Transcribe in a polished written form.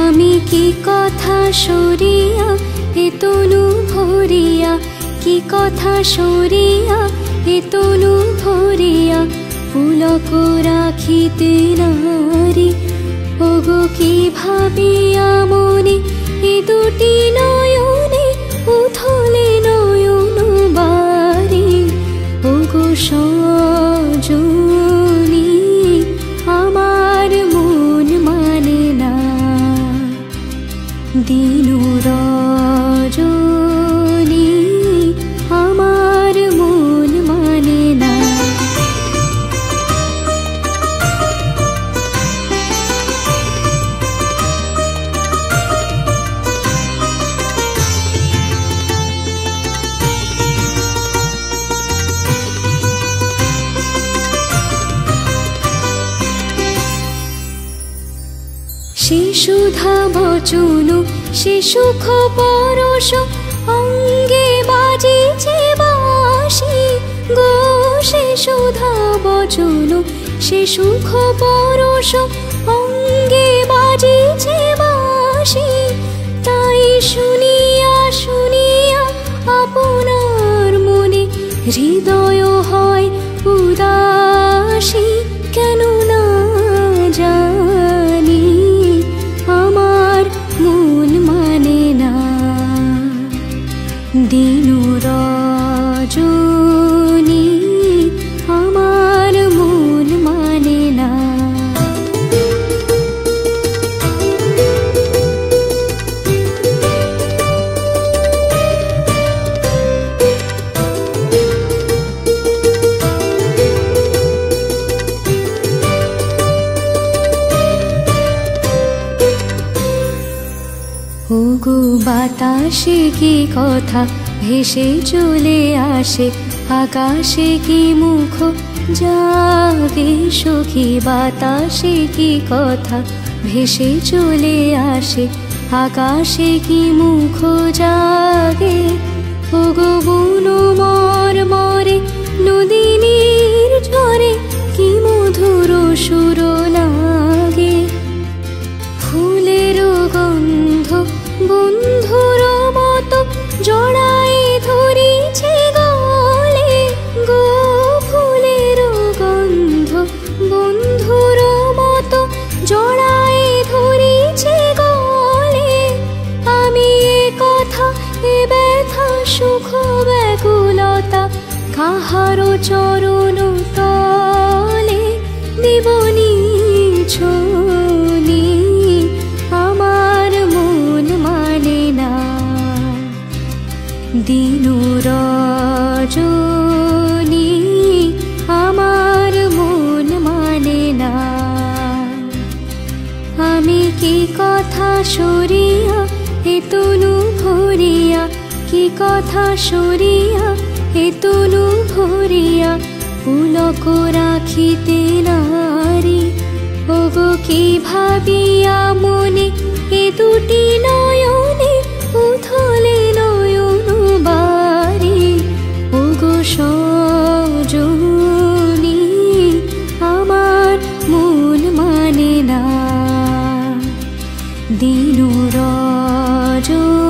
আমি কি কথা সরিয়া এ তনু ভরিয়া, কি কথা সরিয়া এ তনু ভরিয়া, পুলক রাখিতে নারী। ওগো কি ভাবিয়া মনে এ দুটি নয়নে, উথলে নয়ন বারে। ওগো সজনী আমার মন মানে না, দিনু রজনী আমার মন মানে না। সে সুধা বচন সে সুখ পরশ, অঙ্গে বাজিছে বাঁশি গো। সে সুধা বচন সে সুখ পরশ, অঙ্গে বাজিছে বাঁশি। তাই শুনিয়া শুনিয়া আপনার মনে হৃদয় হয় উদাসী। কেন না জানি আমার মন মানে না, দিনু রজনী আমার মন মানে না। ওগো বাতাসে কি কথা ভেসে চলে আসে, আকাশে কি মুখ জাগে সখী। বাতাসে কি কথা ভেসে চলে আসে, আকাশে কি মুখ জাগে। ওগো বুনো মরমরে নদীনীর ঝরে, কি মধুর সুর লাগে। ফুলের গন্ধ বন্ধুর মতো জড়াই ধরিছে গলে গো। ফুলের গন্ধ বন্ধুর মতো জড়াই ধরিছে গলে। আমি এ কথা এ ব্যথা সুখ ব্যাকুলতা কাহারো চরণ তলে দিবনি ছনি, আমার মন মানে না, দিনু রজনী আমার মন মানে না। আমি কি কথা সরিয়া এ তনু ভরিয়া, কি কথা সরিয়া এ তনু ভরিয়া, পুলক রাখিতে নারী। ওগো কি ভাবিয়া মনে এ দুটি নয়নে, উথলে নয়ন বারে। ওগো সজনী আমার মন মানে না, দিনু রজনী।